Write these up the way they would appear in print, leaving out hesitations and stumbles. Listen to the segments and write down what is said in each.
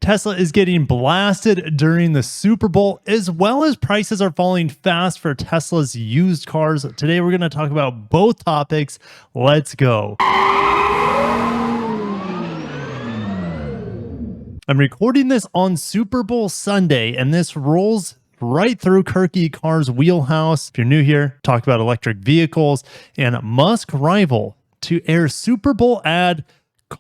Tesla is getting blasted during the Super Bowl, as well as prices are falling fast for Tesla's used cars. Today, we're going to talk about both topics. Let's go. I'm recording this on Super Bowl Sunday, and this rolls right through Kirky Car's wheelhouse. If you're new here, talk about electric vehicles, and Musk rival to air Super Bowl ad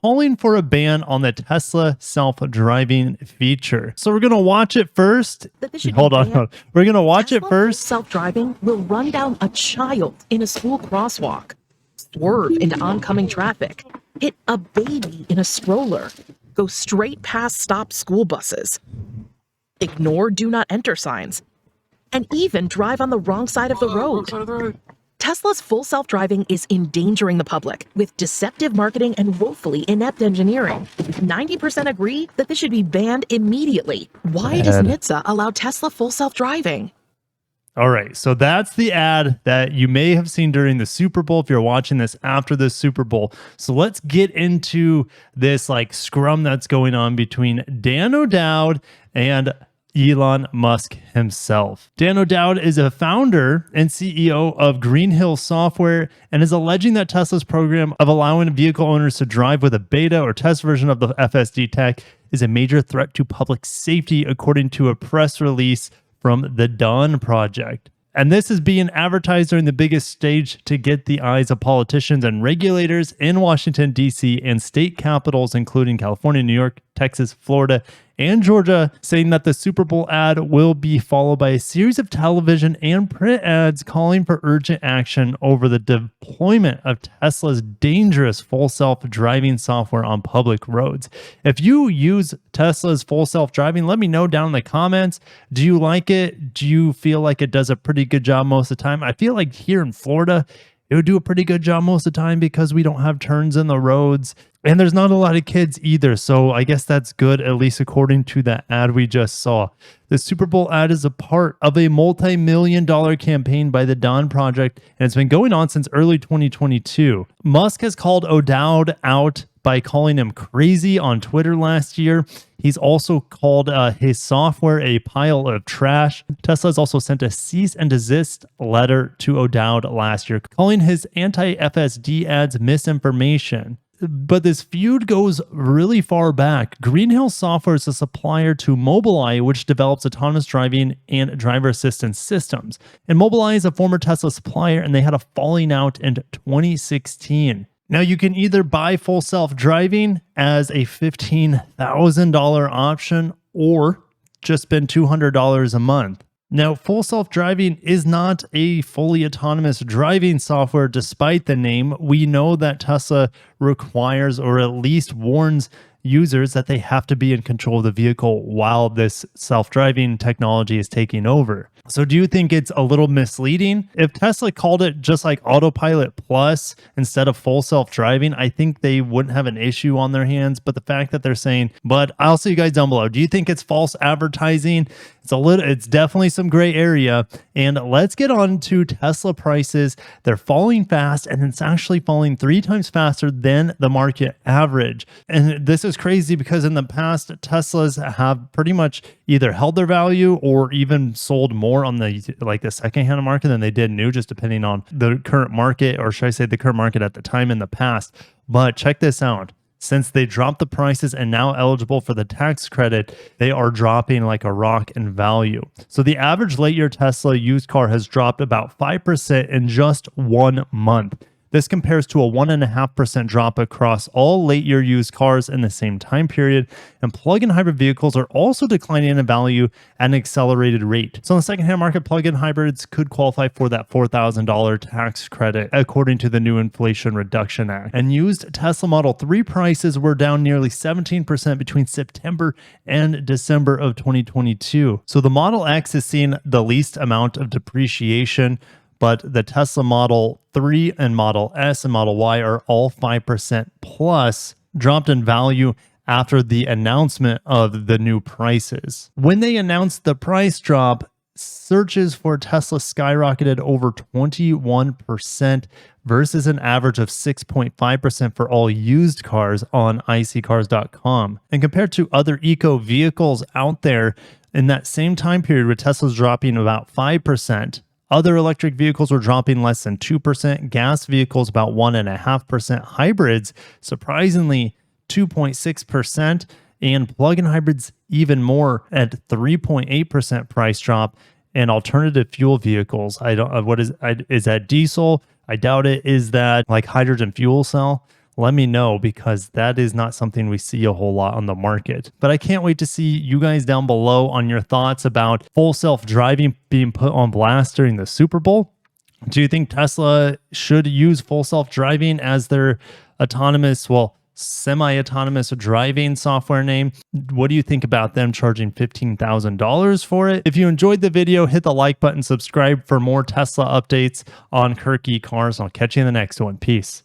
calling for a ban on the Tesla self-driving feature. So we're going to watch it first. Hold on. We're going to watch it first. Self-driving will run down a child in a school crosswalk, swerve into oncoming traffic, hit a baby in a stroller, go straight past stopped school buses, ignore do not enter signs, and even drive on the wrong side of the road. Tesla's full self-driving is endangering the public with deceptive marketing and woefully inept engineering. 90% agree that this should be banned immediately. Why does NHTSA allow Tesla full self-driving? All right, so that's the ad that you may have seen during the Super Bowl if you're watching this after the Super Bowl. So let's get into this like scrum that's going on between Dan O'Dowd and Elon Musk himself. Dan O'Dowd is a founder and CEO of Greenhill Software and is alleging that Tesla's program of allowing vehicle owners to drive with a beta or test version of the FSD tech is a major threat to public safety, according to a press release from the Dawn Project. And this is being advertised during the biggest stage to get the eyes of politicians and regulators in Washington, D.C. and state capitals, including California, New York, Texas, Florida, and Georgia, saying that the Super Bowl ad will be followed by a series of television and print ads calling for urgent action over the deployment of Tesla's dangerous full self-driving software on public roads. If you use Tesla's full self-driving, let me know down in the comments. Do you like it? Do you feel like it does a pretty good job most of the time? I feel like here in Florida, it would do a pretty good job most of the time because we don't have turns in the roads. And there's not a lot of kids either, so I guess that's good, at least according to that ad we just saw. The Super Bowl ad is a part of a multi-million-dollar campaign by the Dawn Project, and it's been going on since early 2022. Musk has called O'Dowd out by calling him crazy on Twitter last year. He's also called his software a pile of trash. Tesla has also sent a cease and desist letter to O'Dowd last year, calling his anti-FSD ads misinformation. But this feud goes really far back. Greenhill Software is a supplier to Mobileye, which develops autonomous driving and driver assistance systems. And Mobileye is a former Tesla supplier, and they had a falling out in 2016. Now, you can either buy full self-driving as a $15,000 option or just spend $200 a month. Now, full self-driving is not a fully autonomous driving software despite the name. We know that Tesla requires or at least warns users that they have to be in control of the vehicle while this self-driving technology is taking over. So do you think it's a little misleading? If Tesla called it just like Autopilot Plus instead of full self-driving, I think they wouldn't have an issue on their hands. But the fact that they're saying, but I'll see you guys down below. Do you think it's false advertising? It's definitely some gray area. And let's get on to Tesla prices. They're falling fast, and it's actually falling 3 times faster than the market average. And this is crazy because in the past, Teslas have pretty much either held their value or even sold more on the secondhand market than they did new, just depending on the current market, or should I say the current market at the time in the past. But check this out. Since they dropped the prices and now eligible for the tax credit, they are dropping like a rock in value. So the average late year Tesla used car has dropped about 5% in just 1 month. This compares to a 1.5% drop across all late year used cars in the same time period. And plug-in hybrid vehicles are also declining in value at an accelerated rate. So in the secondhand market, plug-in hybrids could qualify for that $4,000 tax credit, according to the new Inflation Reduction Act. And used Tesla Model 3 prices were down nearly 17% between September and December of 2022. So the Model X is seeing the least amount of depreciation, but the Tesla Model 3 and Model S and Model Y are all 5% plus dropped in value after the announcement of the new prices. When they announced the price drop, searches for Tesla skyrocketed over 21% versus an average of 6.5% for all used cars on iccars.com. And compared to other eco vehicles out there in that same time period where Tesla's dropping about 5%, other electric vehicles were dropping less than 2%, gas vehicles about 1.5%, hybrids surprisingly 2.6%, and plug-in hybrids even more at 3.8% price drop. And alternative fuel vehicles, I don't is that diesel? I doubt it. Is that like hydrogen fuel cell? Let me know, because that is not something we see a whole lot on the market. But I can't wait to see you guys down below on your thoughts about full self-driving being put on blast during the Super Bowl. Do you think Tesla should use full self-driving as their autonomous, well, semi-autonomous driving software name? What do you think about them charging $15,000 for it? If you enjoyed the video, hit the like button, subscribe for more Tesla updates on Kirky Cars. I'll catch you in the next one. Peace.